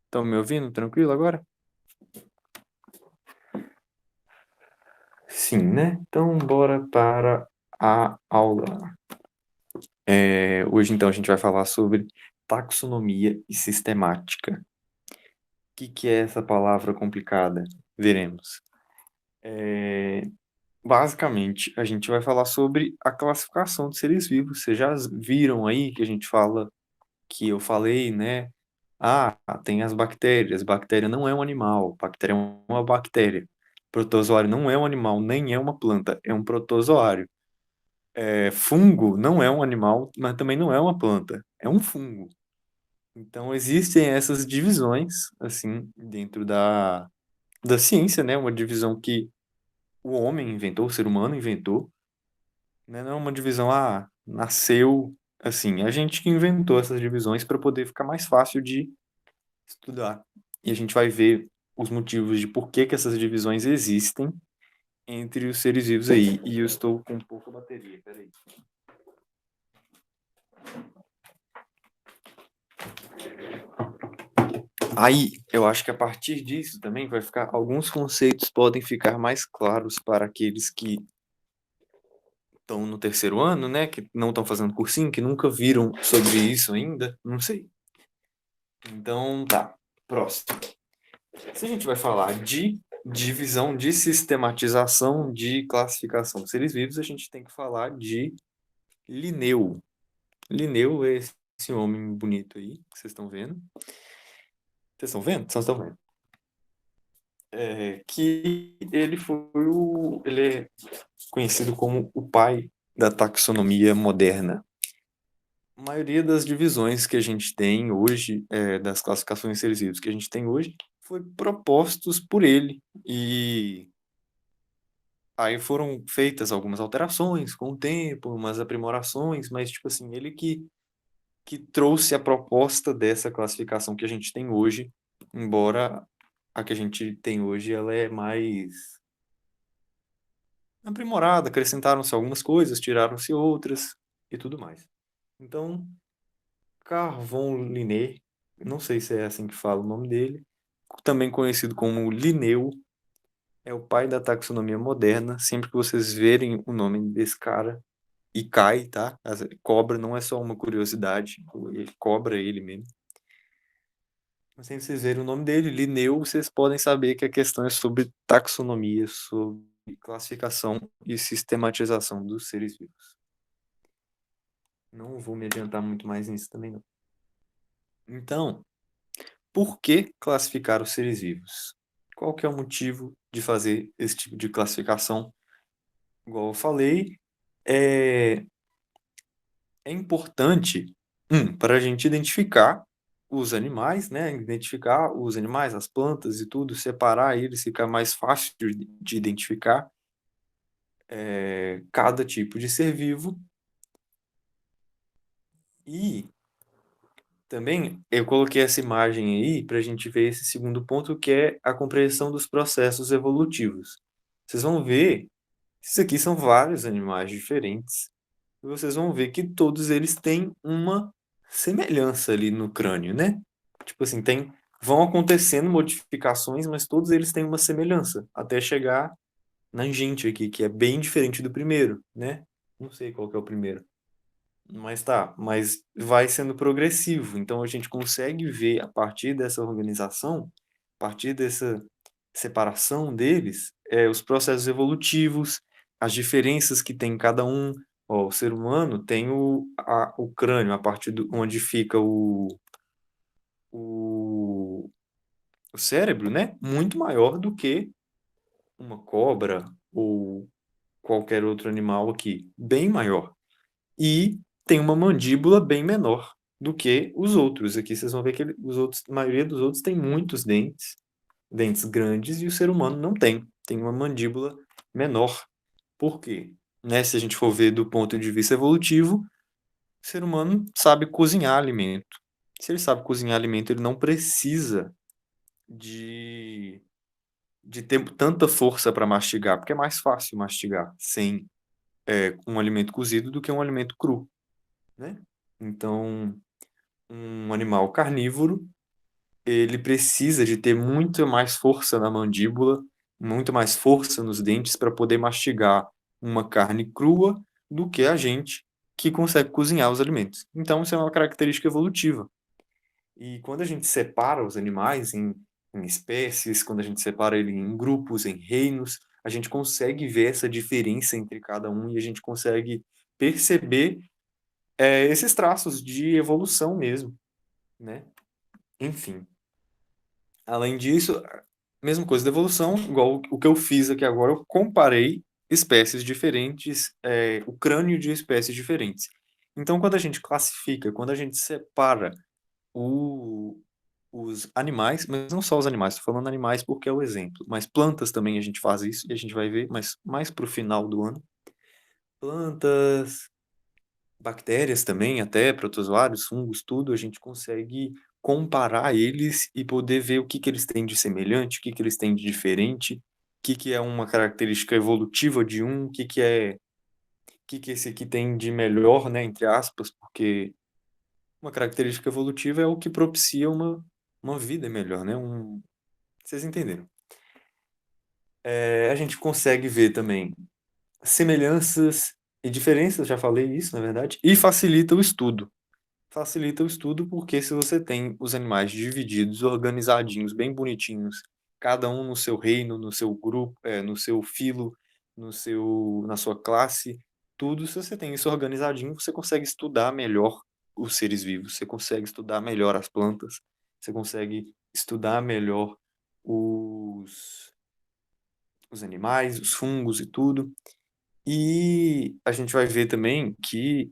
Estão me ouvindo? Tranquilo agora? Sim, né? Então, bora para a aula. Hoje, então, a gente vai falar sobre taxonomia e sistemática. O que é essa palavra complicada? Veremos. Basicamente, a gente vai falar sobre a classificação de seres vivos. Vocês já viram aí que a gente fala, que eu falei, né? Ah, tem as bactérias. Bactéria não é um animal. Bactéria é uma bactéria. Protozoário não é um animal, nem é uma planta, é um protozoário. Fungo não é um animal, mas também não é uma planta, é um fungo. Então existem essas divisões, assim, dentro da ciência, né? Uma divisão que o homem inventou, o ser humano inventou, né? Não é uma divisão, nasceu assim. A gente que inventou essas divisões para poder ficar mais fácil de estudar. E a gente vai ver os motivos de por que que essas divisões existem entre os seres vivos aí. E eu estou com pouca bateria, peraí. Aí, eu acho que a partir disso também vai ficar, alguns conceitos podem ficar mais claros para aqueles que estão no terceiro ano, né, que não estão fazendo cursinho, que nunca viram sobre isso ainda, não sei. Então, tá, próximo. Se a gente vai falar de divisão, de sistematização, de classificação de seres vivos, a gente tem que falar de Linneu. Linneu é esse homem bonito aí, que vocês estão vendo. Vocês estão vendo? Vocês estão vendo? Que ele é conhecido como o pai da taxonomia moderna. A maioria das divisões que a gente tem hoje, das classificações de seres vivos que a gente tem hoje, foi propostos por ele. E aí foram feitas algumas alterações com o tempo, umas aprimorações, mas, tipo assim, ele que trouxe a proposta dessa classificação que a gente tem hoje, embora a que a gente tem hoje ela é mais aprimorada, acrescentaram-se algumas coisas, tiraram-se outras e tudo mais. Então, Carvon Linné, não sei se é assim que fala o nome dele, também conhecido como Linneu, é o pai da taxonomia moderna. Sempre que vocês verem o nome desse cara, e cai, tá? Cobra não é só uma curiosidade, ele cobra ele mesmo. Mas sempre que vocês verem o nome dele, Linneu, vocês podem saber que a questão é sobre taxonomia, sobre classificação e sistematização dos seres vivos. Não vou me adiantar muito mais nisso também, não. Então, por que classificar os seres vivos? Qual que é o motivo de fazer esse tipo de classificação? Igual eu falei, é, é importante, para a gente identificar os animais, né? Identificar os animais, as plantas e tudo, separar eles, ficar mais fácil de identificar cada tipo de ser vivo. E também eu coloquei essa imagem aí para a gente ver esse segundo ponto, que é a compreensão dos processos evolutivos. Vocês vão ver, isso aqui são vários animais diferentes, e vocês vão ver que todos eles têm uma semelhança ali no crânio, né? Tipo assim, vão acontecendo modificações, mas todos eles têm uma semelhança, até chegar na gente aqui, que é bem diferente do primeiro, né? Não sei qual que é o primeiro. Mas vai sendo progressivo. Então a gente consegue ver a partir dessa organização, a partir dessa separação deles, os processos evolutivos, as diferenças que tem cada um. Ó, o ser humano tem o crânio, a partir onde fica o, o cérebro, né? Muito maior do que uma cobra ou qualquer outro animal aqui, bem maior. E tem uma mandíbula bem menor do que os outros. Aqui vocês vão ver que os outros, a maioria dos outros tem muitos dentes, dentes grandes, e o ser humano não tem. Tem uma mandíbula menor. Por quê? Né? Se a gente for ver do ponto de vista evolutivo, o ser humano sabe cozinhar alimento. Se ele sabe cozinhar alimento, ele não precisa de, de ter tanta força para mastigar, porque é mais fácil mastigar sem um alimento cozido do que um alimento cru, né? Então, um animal carnívoro, ele precisa de ter muito mais força na mandíbula, muito mais força nos dentes para poder mastigar uma carne crua do que a gente que consegue cozinhar os alimentos. Então, isso é uma característica evolutiva. E quando a gente separa os animais em espécies, quando a gente separa ele em grupos, em reinos, a gente consegue ver essa diferença entre cada um e a gente consegue perceber esses traços de evolução mesmo, né? Enfim. Além disso, mesma coisa da evolução, igual o que eu fiz aqui agora, eu comparei espécies diferentes, o crânio de espécies diferentes. Então, quando a gente classifica, quando a gente separa o- os animais, mas não só os animais, estou falando animais porque é o exemplo, mas plantas também a gente faz isso e a gente vai ver, mas mais para o final do ano. Plantas, bactérias também, até protozoários, fungos, tudo, a gente consegue comparar eles e poder ver o que que eles têm de semelhante, o que que eles têm de diferente, o que que é uma característica evolutiva de um, o que que esse aqui tem de melhor, né, entre aspas, porque uma característica evolutiva é o que propicia uma vida melhor, né? Vocês entenderam? A gente consegue ver também semelhanças e diferenças, já falei isso, na verdade, e facilita o estudo. Facilita o estudo porque se você tem os animais divididos, organizadinhos, bem bonitinhos, cada um no seu reino, no seu grupo, no seu filo, na sua classe, tudo, se você tem isso organizadinho, você consegue estudar melhor os seres vivos, você consegue estudar melhor as plantas, você consegue estudar melhor os, os animais, os fungos e tudo. E a gente vai ver também que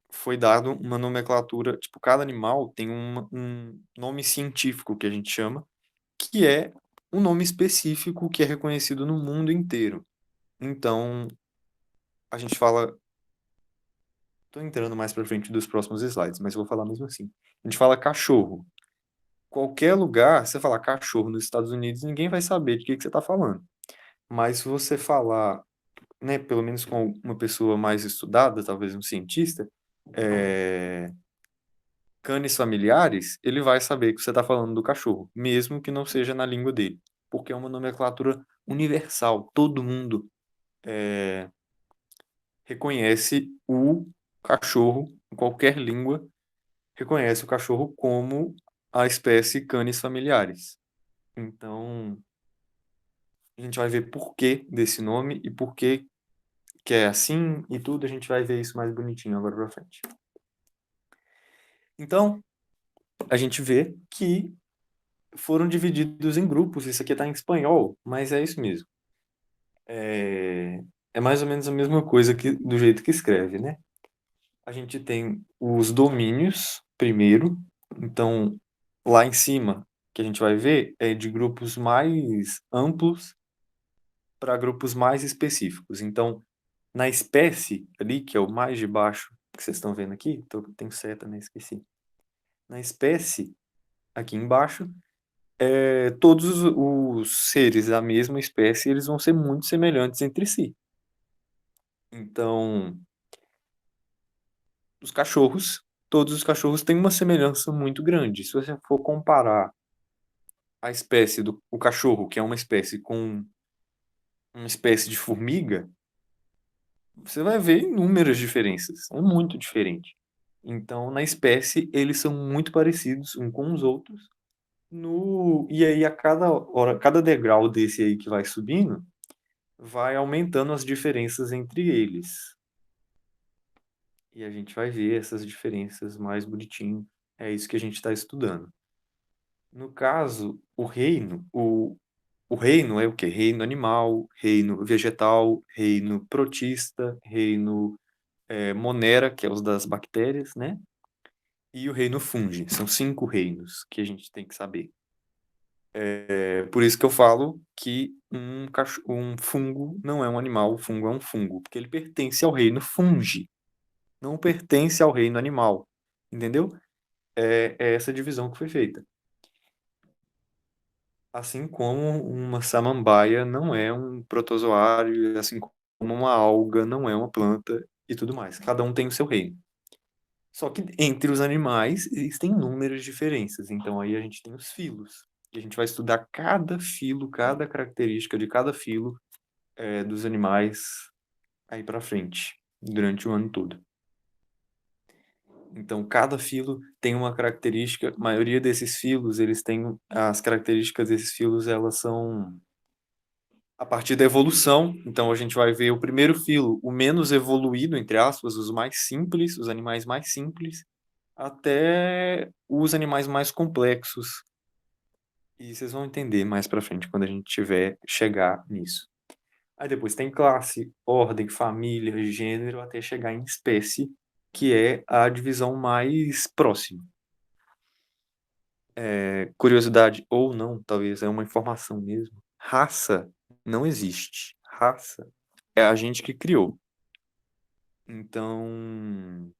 foi dado uma nomenclatura, tipo, cada animal tem um nome científico que a gente chama, que é um nome específico que é reconhecido no mundo inteiro. Então, a gente fala, tô entrando mais para frente dos próximos slides, mas eu vou falar mesmo assim. A gente fala cachorro. Qualquer lugar, você falar cachorro nos Estados Unidos, ninguém vai saber de que você está falando. Mas se você falar, né, pelo menos com uma pessoa mais estudada, talvez um cientista, é, canes familiares, ele vai saber que você está falando do cachorro, mesmo que não seja na língua dele, porque é uma nomenclatura universal. Todo mundo reconhece o cachorro, em qualquer língua, reconhece o cachorro como a espécie Canis familiaris. Então, a gente vai ver por que desse nome e por que é assim e tudo, a gente vai ver isso mais bonitinho agora pra frente. Então, a gente vê que foram divididos em grupos. Isso aqui está em espanhol, mas é isso mesmo. É, é mais ou menos a mesma coisa que do jeito que escreve, né? A gente tem os domínios primeiro, então lá em cima que a gente vai ver é de grupos mais amplos para grupos mais específicos. Então, na espécie ali, que é o mais de baixo que vocês estão vendo aqui, tem seta, né? Esqueci. Na espécie, aqui embaixo, todos os seres da mesma espécie, eles vão ser muito semelhantes entre si. Então, os cachorros, todos os cachorros têm uma semelhança muito grande. Se você for comparar a espécie do o cachorro, que é uma espécie com uma espécie de formiga, você vai ver inúmeras diferenças. É muito diferente. Então, na espécie, eles são muito parecidos uns com os outros. E aí, a cada hora, cada degrau desse aí que vai subindo, vai aumentando as diferenças entre eles. E a gente vai ver essas diferenças mais bonitinho. É isso que a gente está estudando. No caso, o reino é o quê? Reino animal, reino vegetal, reino protista, reino monera, que é os das bactérias, né? E o reino fungi. São 5 reinos que a gente tem que saber. É por isso que eu falo que um fungo não é um animal, o fungo é um fungo, porque ele pertence ao reino fungi, não pertence ao reino animal. Entendeu? É essa divisão que foi feita. Assim como uma samambaia não é um protozoário, assim como uma alga não é uma planta e tudo mais. Cada um tem o seu reino. Só que entre os animais existem inúmeras diferenças. Então aí a gente tem os filos. E a gente vai estudar cada filo, cada característica de cada filo dos animais aí para frente, durante o ano todo. Então, cada filo tem uma característica. A maioria desses filos, eles têm as características desses filos, elas são a partir da evolução. Então, a gente vai ver o primeiro filo, o menos evoluído, entre aspas, os mais simples, os animais mais simples, até os animais mais complexos. E vocês vão entender mais para frente quando a gente tiver chegar nisso. Aí depois tem classe, ordem, família, gênero, até chegar em espécie, que é a divisão mais próxima. Curiosidade ou não, talvez é uma informação mesmo. Raça não existe. Raça é a gente que criou. Então,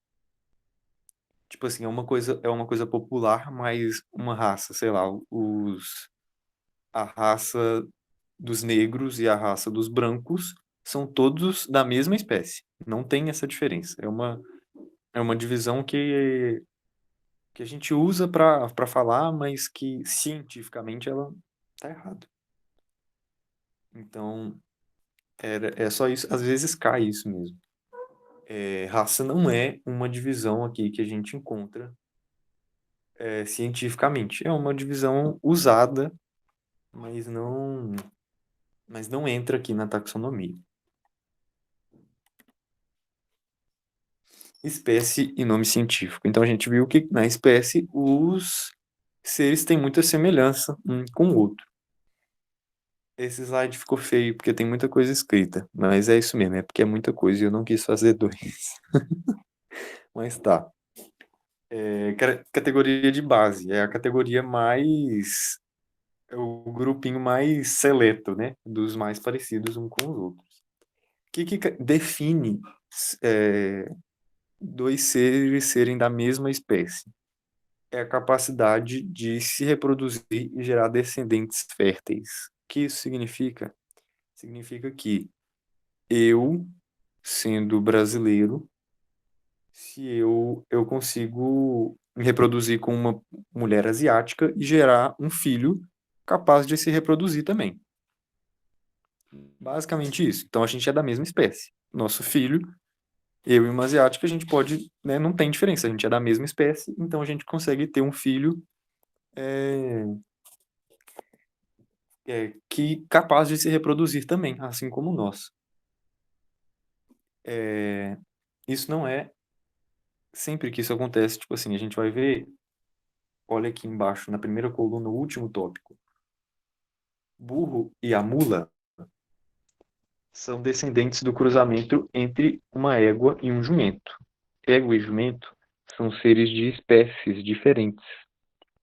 tipo assim, é uma coisa popular, mas uma raça, sei lá, a raça dos negros e a raça dos brancos são todos da mesma espécie. Não tem essa diferença. É uma divisão que a gente usa para falar, mas que cientificamente ela tá errada. Então, é só isso. Às vezes cai isso mesmo. Raça não é uma divisão aqui que a gente encontra cientificamente. É uma divisão usada, mas mas não entra aqui na taxonomia. Espécie e nome científico. Então a gente viu que na espécie os seres têm muita semelhança um com o outro. Esse slide ficou feio porque tem muita coisa escrita, mas é isso mesmo, é porque é muita coisa e eu não quis fazer dois. Mas tá. Categoria de base, é a categoria mais, é o grupinho mais seleto, né, dos mais parecidos um com os outros. O que define é, dois seres serem da mesma espécie? É a capacidade de se reproduzir e gerar descendentes férteis. O que isso significa? Significa que eu, sendo brasileiro, se eu consigo me reproduzir com uma mulher asiática e gerar um filho capaz de se reproduzir também. Basicamente isso. Então a gente é da mesma espécie. Nosso filho, eu e uma asiática, a gente pode, né, não tem diferença, a gente é da mesma espécie, então a gente consegue ter um filho é, que capaz de se reproduzir também, assim como nós. É, isso não é sempre que isso acontece, tipo assim, a gente vai ver, olha aqui embaixo, na primeira coluna, o último tópico. Burro e a mula são descendentes do cruzamento entre uma égua e um jumento. Égua e jumento são seres de espécies diferentes.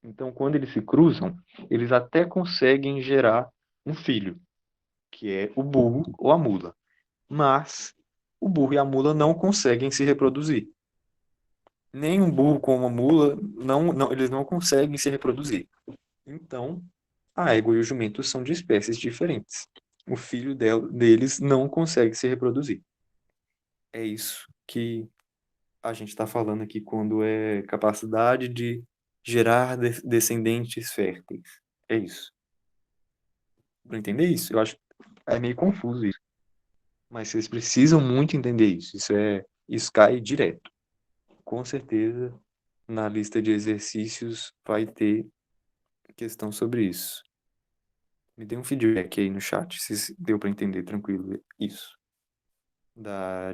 Então, quando eles se cruzam, eles até conseguem gerar um filho, que é o burro ou a mula. Mas o burro e a mula não conseguem se reproduzir. Nem um burro com uma mula, eles não conseguem se reproduzir. Então, a égua e o jumento são de espécies diferentes. O filho deles não consegue se reproduzir. É isso que a gente está falando aqui quando é capacidade de gerar descendentes férteis. É isso. Para entender isso, eu acho que é meio confuso isso. Mas vocês precisam muito entender isso. Isso cai direto. Com certeza, na lista de exercícios vai ter questão sobre isso. Me dê um feedback aí no chat se deu para entender tranquilo isso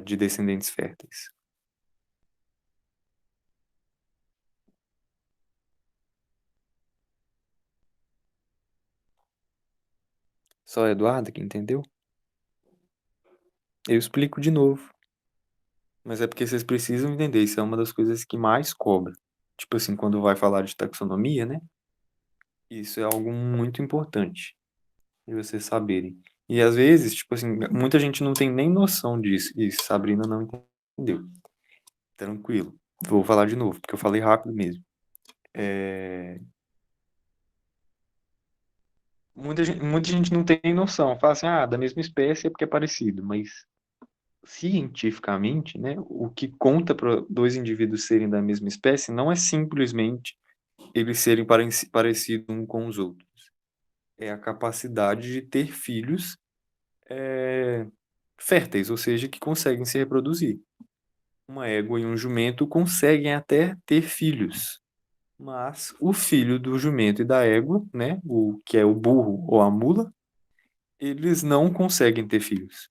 de descendentes férteis. Só Eduardo que entendeu? Eu explico de novo. Mas é porque vocês precisam entender, isso é uma das coisas que mais cobra. Tipo assim, quando vai falar de taxonomia, né? Isso é algo muito importante de vocês saberem. E às vezes, tipo assim, muita gente não tem nem noção disso. E Sabrina não entendeu. Tranquilo. Vou falar de novo, porque eu falei rápido mesmo. É, muita gente não tem noção. Fala assim, ah, da mesma espécie é porque é parecido, mas cientificamente, né, o que conta para dois indivíduos serem da mesma espécie não é simplesmente eles serem parecidos um com os outros. É a capacidade de ter filhos eh, férteis, ou seja, que conseguem se reproduzir. Uma égua e um jumento conseguem até ter filhos, mas o filho do jumento e da égua, né, o que é o burro ou a mula, eles não conseguem ter filhos.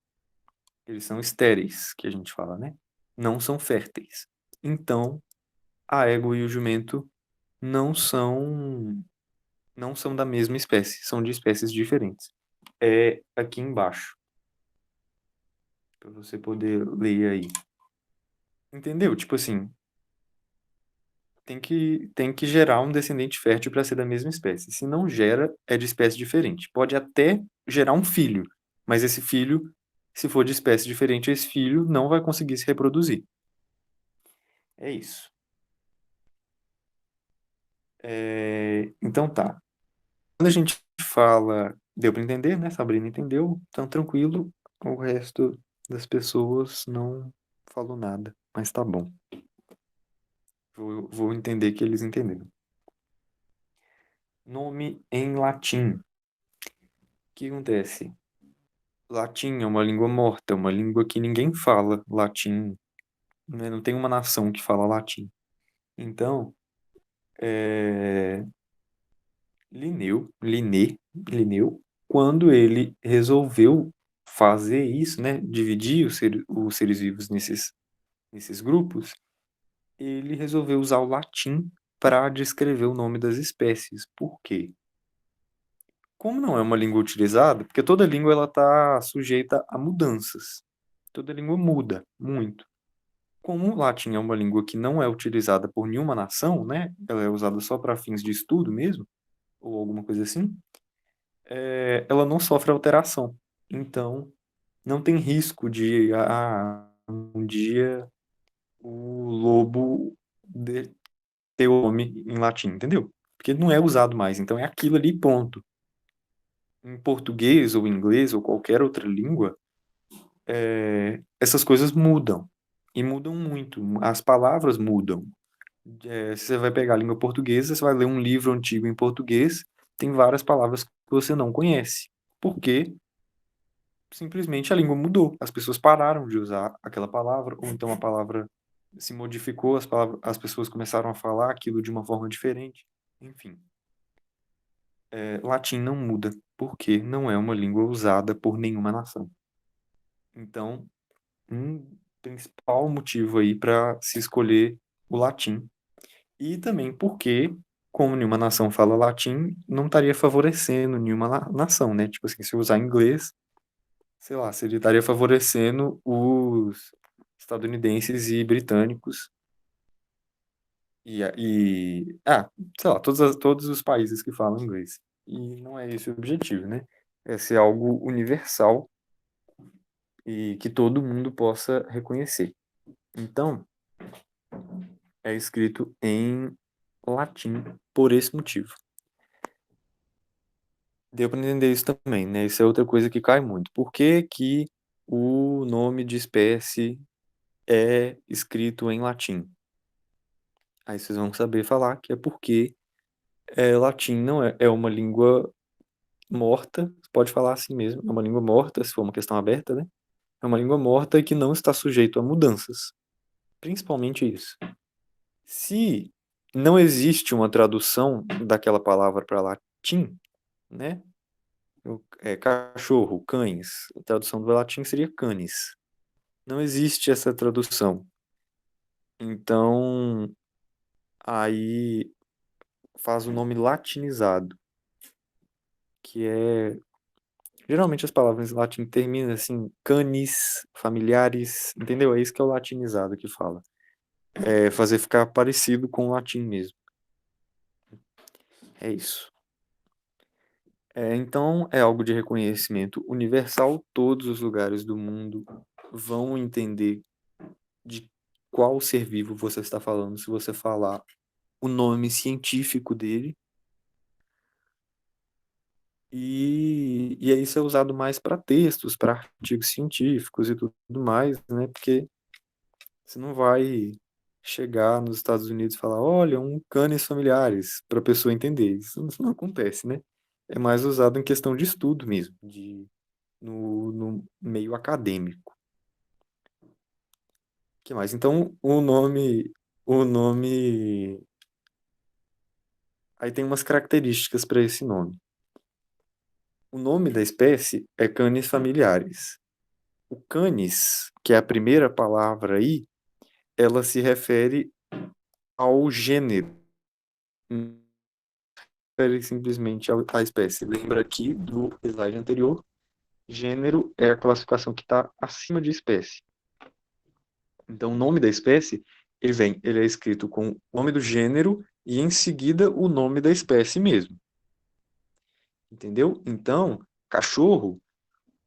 Eles são estéreis, que a gente fala, né? Não são férteis. Então, a égua e o jumento não são não são da mesma espécie, são de espécies diferentes. É aqui embaixo, para você poder ler aí. Entendeu? Tipo assim, tem que gerar um descendente fértil para ser da mesma espécie. Se não gera, é de espécie diferente. Pode até gerar um filho, mas esse filho, se for de espécie diferente, esse filho não vai conseguir se reproduzir. É isso. Então tá. Quando a gente fala, deu para entender, né? Sabrina entendeu, então tranquilo. O resto das pessoas não falou nada, mas tá bom. Vou entender que eles entenderam. Nome em latim. O que acontece? Latim é uma língua morta, uma língua que ninguém fala latim, né? Não tem uma nação que fala latim. Então, é, Linneu, quando ele resolveu fazer isso, né? Dividir os seres vivos nesses grupos, ele resolveu usar o latim para descrever o nome das espécies. Por quê? Como não é uma língua utilizada, porque toda língua ela está sujeita a mudanças. Toda língua muda muito. Como o latim é uma língua que não é utilizada por nenhuma nação, né? Ela é usada só para fins de estudo mesmo, ou alguma coisa assim, ela não sofre alteração. Então, não tem risco de um dia o lobo ter o nome em latim, entendeu? Porque não é usado mais, então é aquilo ali, ponto. Em português ou inglês ou qualquer outra língua, essas coisas mudam. E mudam muito. As palavras mudam. Se você vai pegar a língua portuguesa, você vai ler um livro antigo em português, tem várias palavras que você não conhece. Por quê? Simplesmente a língua mudou. As pessoas pararam de usar aquela palavra, ou então a palavra se modificou, as pessoas começaram a falar aquilo de uma forma diferente. Enfim, latim não muda, porque não é uma língua usada por nenhuma nação. Então, um principal motivo aí para se escolher o latim. E também porque, como nenhuma nação fala latim, não estaria favorecendo nenhuma nação, né? Tipo assim, se usar inglês, sei lá, seria estaria favorecendo os estadunidenses e britânicos sei lá, todos os países que falam inglês. E não é esse o objetivo, né? É ser algo universal e que todo mundo possa reconhecer. Então, é escrito em latim por esse motivo. Deu para entender isso também, né? Isso é outra coisa que cai muito. Por que que o nome de espécie é escrito em latim? Aí vocês vão saber falar que é porque latim não é uma língua morta, pode falar assim mesmo, é uma língua morta, se for uma questão aberta, né? É uma língua morta e que não está sujeito a mudanças. Principalmente isso. Se não existe uma tradução daquela palavra para latim, né? Cachorro, cães, a tradução do latim seria canis. Não existe essa tradução. Então, aí faz o nome latinizado, que é. Geralmente as palavras em latim terminam assim, canis, familiares, entendeu? É isso que é o latinizado que fala. É fazer ficar parecido com o latim mesmo. É isso. Então, é algo de reconhecimento universal. Todos os lugares do mundo vão entender de qual ser vivo você está falando se você falar o nome científico dele. e aí isso é usado mais para textos, para artigos científicos e tudo mais, né? Porque você não vai chegar nos Estados Unidos e falar, olha, um canis familiares, para a pessoa entender. Isso não acontece, né? É mais usado em questão de estudo mesmo, no meio acadêmico. Que mais? Então, o nome, aí tem umas características para esse nome. O nome da espécie é Canis familiaris. O canis, que é a primeira palavra aí, ela se refere ao gênero, não se refere simplesmente à espécie. Lembra aqui do slide anterior, gênero é a classificação que está acima de espécie. Então, o nome da espécie, ele é escrito com o nome do gênero e em seguida o nome da espécie mesmo. Entendeu? Então, cachorro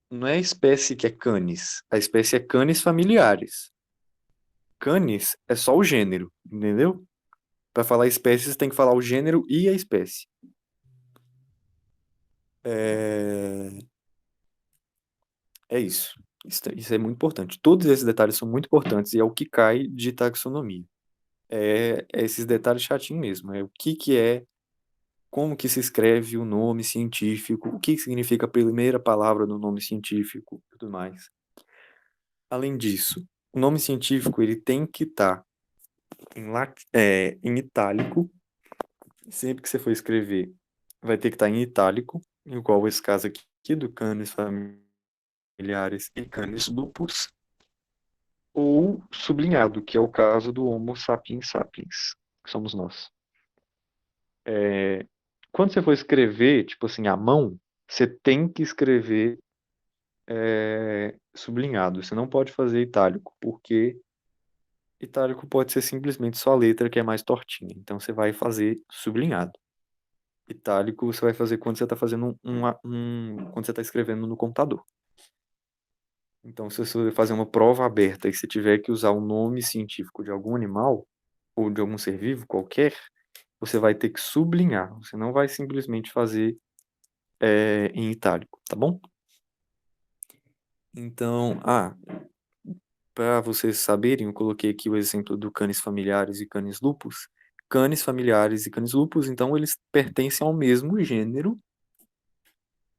não é a espécie que é Canis, a espécie é Canis familiaris. Canis é só o gênero, entendeu? Para falar espécie, você tem que falar o gênero e a espécie. É, é isso. Isso é muito importante. Todos esses detalhes são muito importantes e é o que cai de taxonomia. É esses detalhes chatinhos mesmo. É o que é, como que se escreve o nome científico, o que significa a primeira palavra do nome científico e tudo mais. Além disso, o nome científico ele tem que estar em itálico. Sempre que você for escrever, vai ter que estar em itálico, igual esse caso aqui do Canis familiares e Canis lupus, ou sublinhado, que é o caso do Homo sapiens sapiens, que somos nós. Quando você for escrever, tipo assim, à mão, você tem que escrever sublinhado. Você não pode fazer itálico, porque itálico pode ser simplesmente só a letra que é mais tortinha. Então você vai fazer sublinhado. Itálico você vai fazer quando você está fazendo quando você está escrevendo no computador. Então, se você fazer uma prova aberta e você tiver que usar o nome científico de algum animal ou de algum ser vivo qualquer, você vai ter que sublinhar. Você não vai simplesmente fazer em itálico, tá bom? Então, para vocês saberem, eu coloquei aqui o exemplo do Canis familiaris e Canis lupus. Canis familiaris e Canis lupus, então eles pertencem ao mesmo gênero,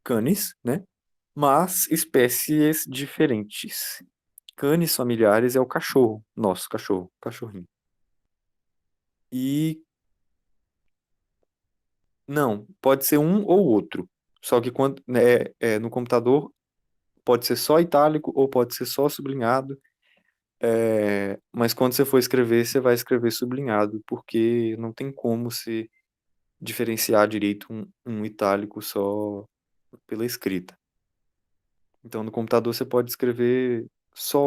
Canis, né? Mas espécies diferentes. Canis familiares é o cachorro, nosso cachorro, cachorrinho. E não, pode ser um ou outro. Só que quando no computador pode ser só itálico ou pode ser só sublinhado. Mas quando você for escrever, você vai escrever sublinhado, porque não tem como se diferenciar direito um itálico só pela escrita. Então no computador você pode escrever só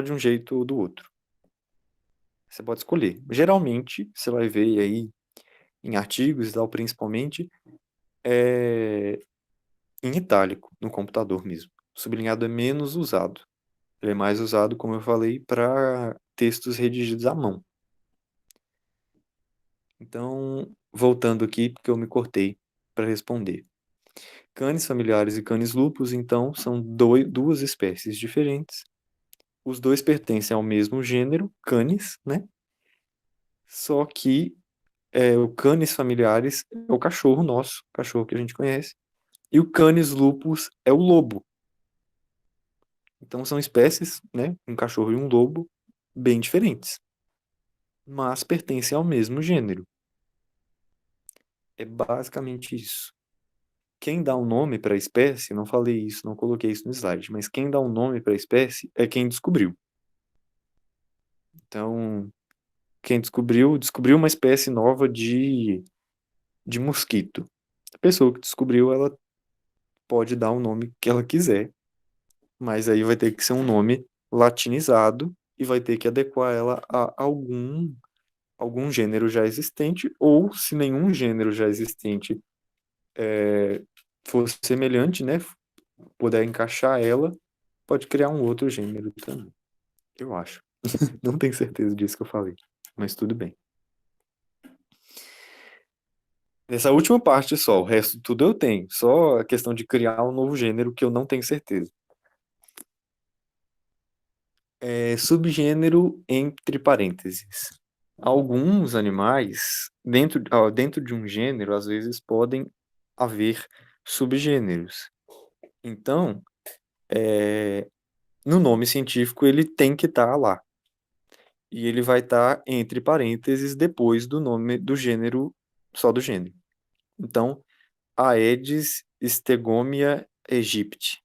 de um jeito ou do outro. Você pode escolher. Geralmente, você vai ver aí em artigos e tal, principalmente, é em itálico, no computador mesmo. O sublinhado é menos usado. Ele é mais usado, como eu falei, para textos redigidos à mão. Então, voltando aqui, porque eu me cortei para responder. Canis familiares e Canis lupus, então, são duas espécies diferentes. Os dois pertencem ao mesmo gênero, Canis, né? Só que o Canis familiares é o cachorro nosso, cachorro que a gente conhece, e o Canis lupus é o lobo. Então são espécies, né, um cachorro e um lobo, bem diferentes, mas pertencem ao mesmo gênero. É basicamente isso. Quem dá o nome para a espécie, não falei isso, não coloquei isso no slide, mas quem dá o nome para a espécie é quem descobriu. Então, quem descobriu uma espécie nova de mosquito. A pessoa que descobriu, ela pode dar o nome que ela quiser, mas aí vai ter que ser um nome latinizado e vai ter que adequar ela a algum gênero já existente, ou se nenhum gênero já existente for semelhante, né, puder encaixar ela, pode criar um outro gênero também, eu acho. Não tenho certeza disso que eu falei, mas tudo bem. Nessa última parte só, o resto tudo eu tenho. Só a questão de criar um novo gênero que eu não tenho certeza. É subgênero entre parênteses. Alguns animais, dentro de um gênero, às vezes podem haver subgêneros. Então, no nome científico, ele tem que estar lá. E ele vai estar entre parênteses depois do nome do gênero, só do gênero. Então, Aedes stegomyia aegypti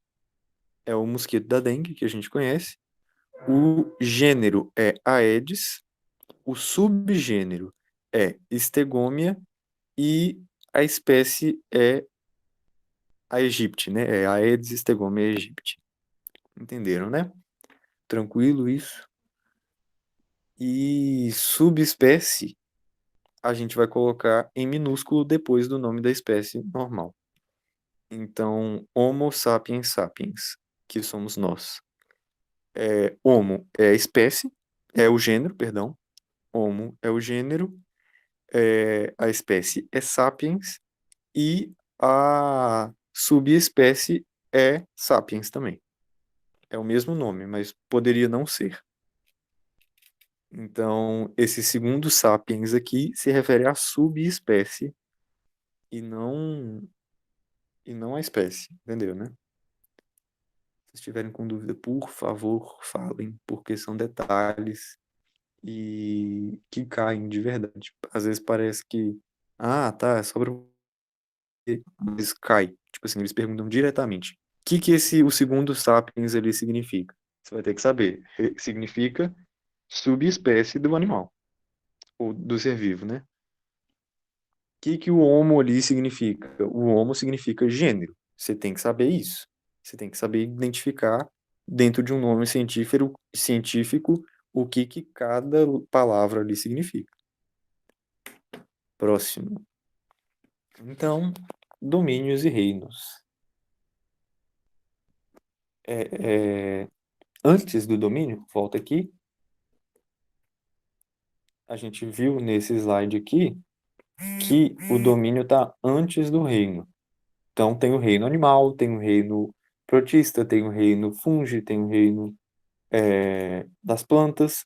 é o mosquito da dengue que a gente conhece. O gênero é Aedes, o subgênero é Stegomyia e a espécie é a aegypti, né? É Aedes stegomyia aegypti. Entenderam, né? Tranquilo isso? E subespécie a gente vai colocar em minúsculo depois do nome da espécie normal. Então, Homo sapiens sapiens, que somos nós. Homo é a espécie, é o gênero, perdão. Homo é o gênero, a espécie é sapiens e a subespécie é sapiens também. É o mesmo nome, mas poderia não ser. Então, esse segundo sapiens aqui se refere à subespécie e não à espécie, entendeu, né? Se estiverem com dúvida, por favor, falem, porque são detalhes e que caem de verdade. Às vezes parece que, tá, é só pra... Mas cai. Tipo assim, eles perguntam diretamente. O que o segundo sapiens ali significa? Você vai ter que saber. Significa subespécie do animal, ou do ser vivo, né? O que o homo ali significa? O homo significa gênero. Você tem que saber isso. Você tem que saber identificar dentro de um nome científico o que cada palavra ali significa. Próximo. Então, domínios e reinos. Antes do domínio, volta aqui, a gente viu nesse slide aqui que o domínio está antes do reino. Então, tem o reino animal, tem o reino protista, tem o reino fungi, tem o reino das plantas,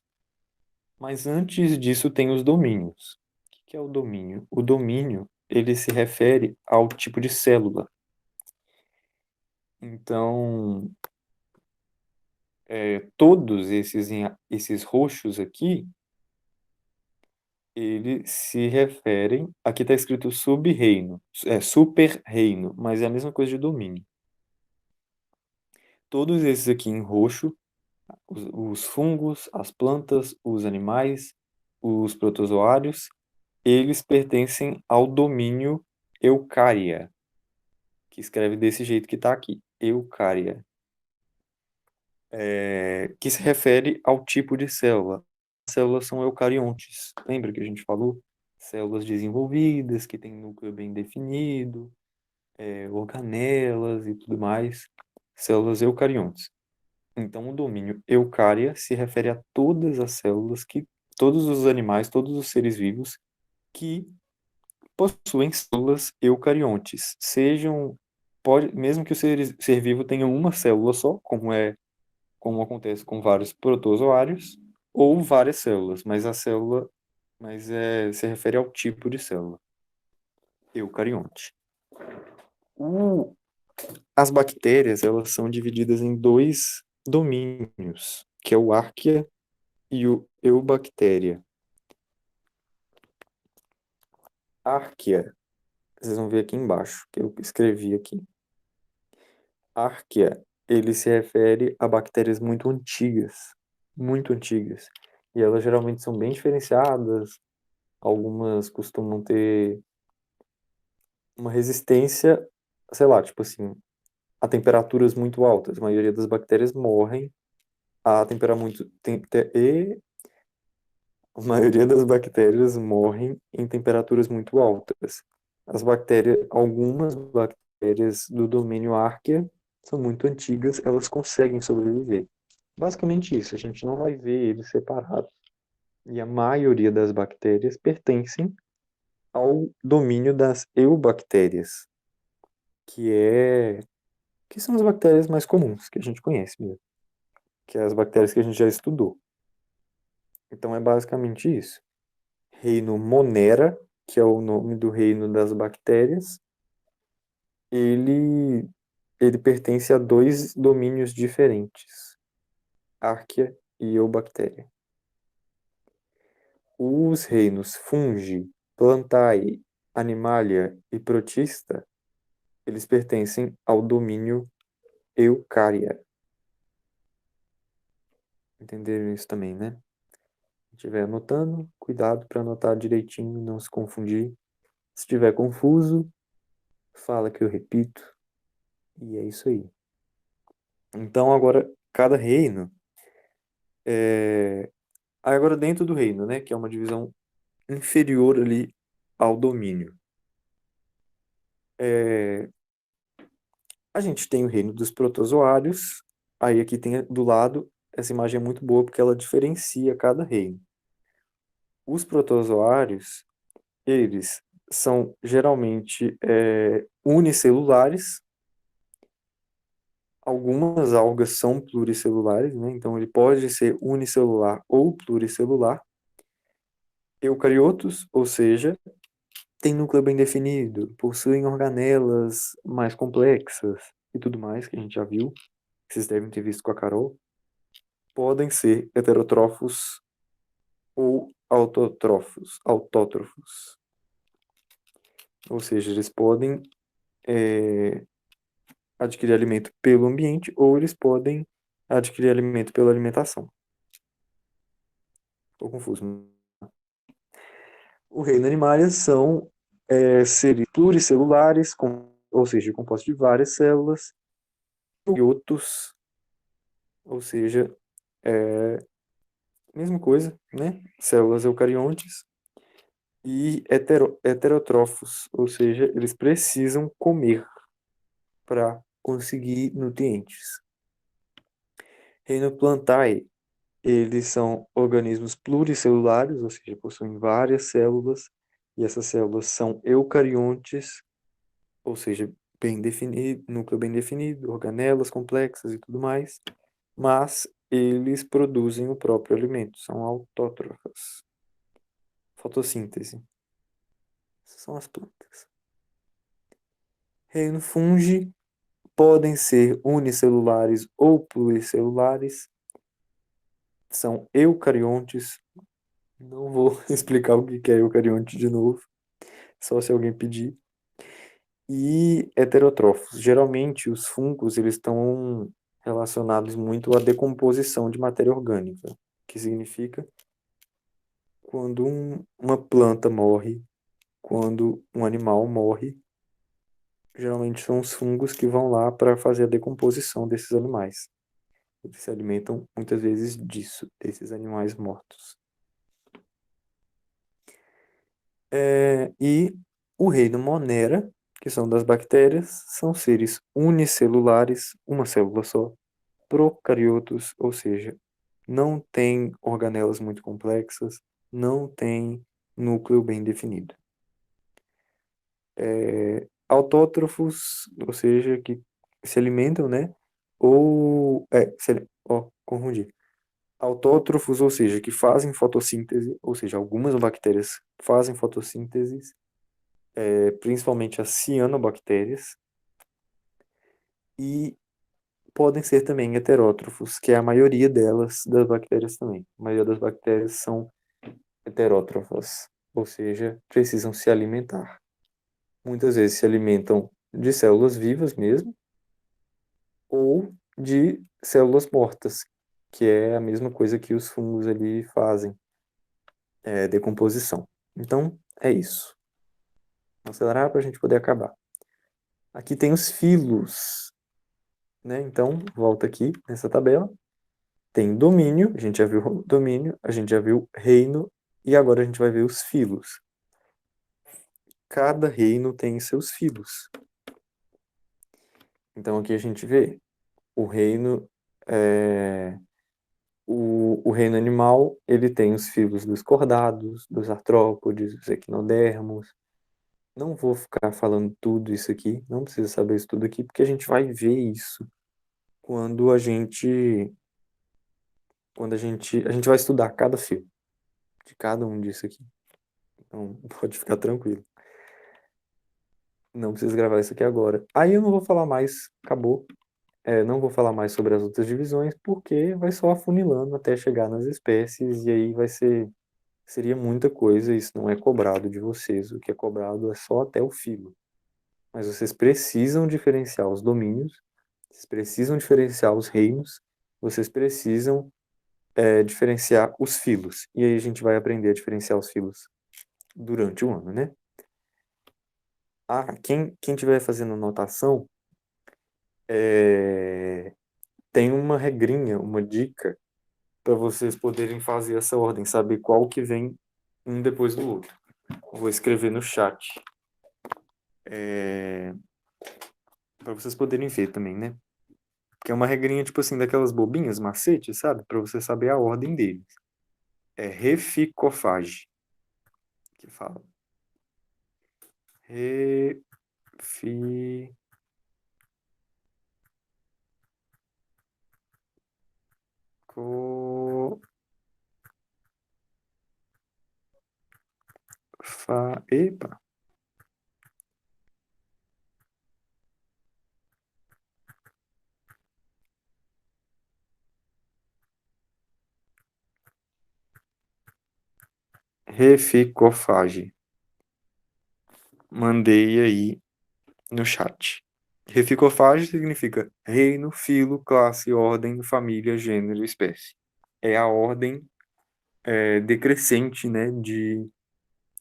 mas antes disso tem os domínios. O que é o domínio? O domínio, ele se refere ao tipo de célula. Então, todos esses roxos aqui, eles se referem. Aqui está escrito sub-reino, super-reino, mas é a mesma coisa de domínio. Todos esses aqui em roxo, os fungos, as plantas, os animais, os protozoários, eles pertencem ao domínio Eukarya, que escreve desse jeito que está aqui, Eukarya, que se refere ao tipo de célula. As células são eucariontes. Lembra que a gente falou? Células desenvolvidas, que têm núcleo bem definido, organelas e tudo mais. Células eucariontes. Então, o domínio Eukarya se refere a todas as células todos os animais, todos os seres vivos que possuem células eucariontes. Mesmo que ser vivo tenha uma célula só, como acontece com vários protozoários, ou várias células, se refere ao tipo de célula, eucarionte. O, as bactérias, elas são divididas em dois domínios, que é o Archaea e o Eubactéria. Archaea, vocês vão ver aqui embaixo, que eu escrevi aqui. Archaea, ele se refere a bactérias muito antigas, muito antigas. E elas geralmente são bem diferenciadas, algumas costumam ter uma resistência, sei lá, tipo assim, a temperaturas muito altas. A maioria das bactérias morrem a a maioria das bactérias morrem em temperaturas muito altas. Algumas bactérias do domínio Archaea são muito antigas, elas conseguem sobreviver. Basicamente isso, a gente não vai ver eles separados. E a maioria das bactérias pertencem ao domínio das eubactérias, que são as bactérias mais comuns que a gente conhece mesmo, que é as bactérias que a gente já estudou. Então é basicamente isso. Reino Monera, que é o nome do reino das bactérias, ele, ele pertence a dois domínios diferentes, Archaea e Eubactéria. Os reinos Fungi, Plantae, Animalia e Protista, eles pertencem ao domínio Eukarya. Entenderam isso também, né? Se estiver anotando, cuidado para anotar direitinho e não se confundir. Se estiver confuso, fala que eu repito. E é isso aí. Então, agora, cada reino. Agora, dentro do reino, né? Que é uma divisão inferior ali ao domínio. A gente tem o reino dos protozoários. Aí, aqui tem do lado. Essa imagem é muito boa porque ela diferencia cada reino. Os protozoários, eles são geralmente unicelulares. Algumas algas são pluricelulares, né? Então ele pode ser unicelular ou pluricelular. Eucariotos, ou seja, tem núcleo bem definido, possuem organelas mais complexas e tudo mais, que a gente já viu, que vocês devem ter visto com a Carol. Podem ser heterótrofos ou autótrofos. Ou seja, eles podem adquirir alimento pelo ambiente ou eles podem adquirir alimento pela alimentação. Ficou confuso. O reino animalia são seres pluricelulares, ou seja, compostos de várias células, eucariotos, ou seja, mesma coisa, né? Células eucariontes, e heterótrofos, ou seja, eles precisam comer para conseguir nutrientes. Reino Plantae, eles são organismos pluricelulares, ou seja, possuem várias células, e essas células são eucariontes, ou seja, bem definido, núcleo bem definido, organelas complexas e tudo mais, mas eles produzem o próprio alimento, são autótrofas. Fotossíntese. Essas são as plantas. Reino fungi podem ser unicelulares ou pluricelulares, são eucariontes. Não vou explicar o que é eucarionte de novo, só se alguém pedir. E heterótrofos. Geralmente os fungos eles estão relacionados muito à decomposição de matéria orgânica, que significa quando uma planta morre, quando um animal morre, geralmente são os fungos que vão lá para fazer a decomposição desses animais. Eles se alimentam muitas vezes disso, desses animais mortos. E o reino Monera, que são das bactérias, são seres unicelulares, uma célula só, procariotos, ou seja, não tem organelas muito complexas, não tem núcleo bem definido. Autótrofos, ou seja, que se alimentam, né? Confundi. Autótrofos, ou seja, que fazem fotossíntese, ou seja, algumas bactérias fazem fotossíntese, principalmente as cianobactérias, e podem ser também heterótrofos, que é a maioria delas, das bactérias também. A maioria das bactérias são heterótrofas, ou seja, precisam se alimentar. Muitas vezes se alimentam de células vivas mesmo, ou de células mortas, que é a mesma coisa que os fungos ali fazem, decomposição. Então, é isso. Vou acelerar para a gente poder acabar. Aqui tem os filos, né? Então, volta aqui nessa tabela. Tem domínio, a gente já viu domínio, a gente já viu reino, e agora a gente vai ver os filos. Cada reino tem seus filos. Então, aqui a gente vê o reino o reino animal, ele tem os filos dos cordados, dos artrópodes, dos equinodermos, Não vou ficar falando tudo isso aqui, não precisa saber isso tudo aqui, porque a gente vai ver isso quando a gente vai estudar cada fio de cada um disso aqui. Então, pode ficar tranquilo. Não precisa gravar isso aqui agora. Aí eu não vou falar mais, acabou. Não vou falar mais sobre as outras divisões, porque vai só afunilando até chegar nas espécies, e aí seria muita coisa, isso não é cobrado de vocês. O que é cobrado é só até o filo. Mas vocês precisam diferenciar os domínios, vocês precisam diferenciar os reinos, vocês precisam diferenciar os filos. E aí a gente vai aprender a diferenciar os filos durante o ano, né? Quem estiver fazendo anotação, tem uma regrinha, uma dica, para vocês poderem fazer essa ordem, saber qual que vem um depois do outro. Vou escrever no chat, para vocês poderem ver também, né? Que é uma regrinha, tipo assim, daquelas bobinhas, macete, sabe? Para você saber a ordem deles. É reficofage, que fala. Refi... Co... Epa. Reficofage. Mandei aí no chat. Reficofage significa reino, filo, classe, ordem, família, gênero, espécie. É a ordem decrescente, né,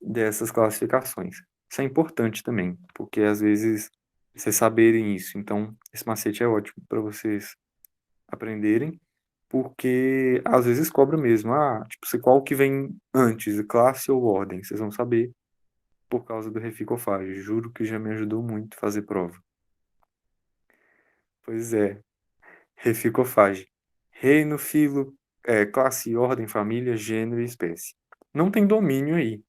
dessas classificações. Isso é importante também, porque às vezes vocês saberem isso. Então, esse macete é ótimo para vocês aprenderem, porque às vezes cobra mesmo. Tipo, qual que vem antes, classe ou ordem? Vocês vão saber por causa do Reficofage. Juro que já me ajudou muito a fazer prova. Pois é, Reficofage. Reino, filo, classe, ordem, família, gênero e espécie. Não tem domínio aí,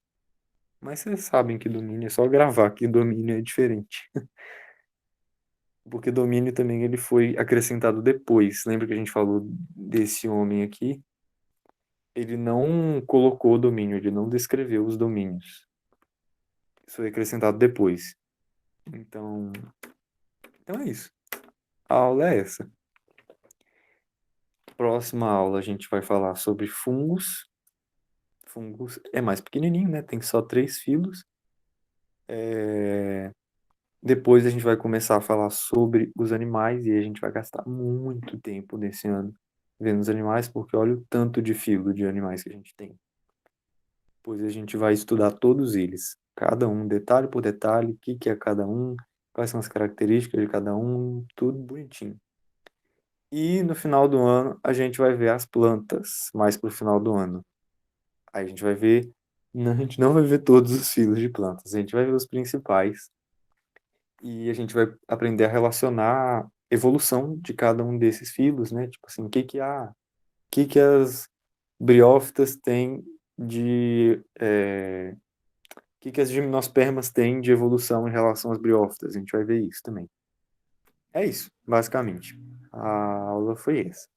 mas vocês sabem que domínio é só gravar que domínio é diferente. Porque domínio também ele foi acrescentado depois. Lembra que a gente falou desse homem aqui? Ele não colocou domínio, ele não descreveu os domínios. Isso foi acrescentado depois. Então é isso. A aula é essa. Próxima aula a gente vai falar sobre fungos. Fungos é mais pequenininho, né? Tem só 3 filos. Depois a gente vai começar a falar sobre os animais e a gente vai gastar muito tempo nesse ano vendo os animais, porque olha o tanto de filo de animais que a gente tem. Depois a gente vai estudar todos eles, cada um, detalhe por detalhe, o que que é cada um, quais são as características de cada um, tudo bonitinho. E no final do ano a gente vai ver as plantas, mais pro final do ano. Aí a gente vai ver, não, a gente não vai ver todos os filos de plantas, a gente vai ver os principais e a gente vai aprender a relacionar a evolução de cada um desses filos, né? Tipo assim, o que que as briófitas têm o que que as gimnospermas têm de evolução em relação às briófitas? A gente vai ver isso também. É isso, basicamente. A aula foi essa.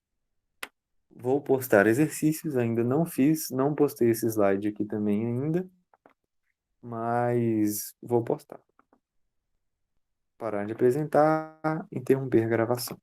Vou postar exercícios, ainda não fiz, não postei esse slide aqui também ainda, mas vou postar. Parar de apresentar, interromper a gravação.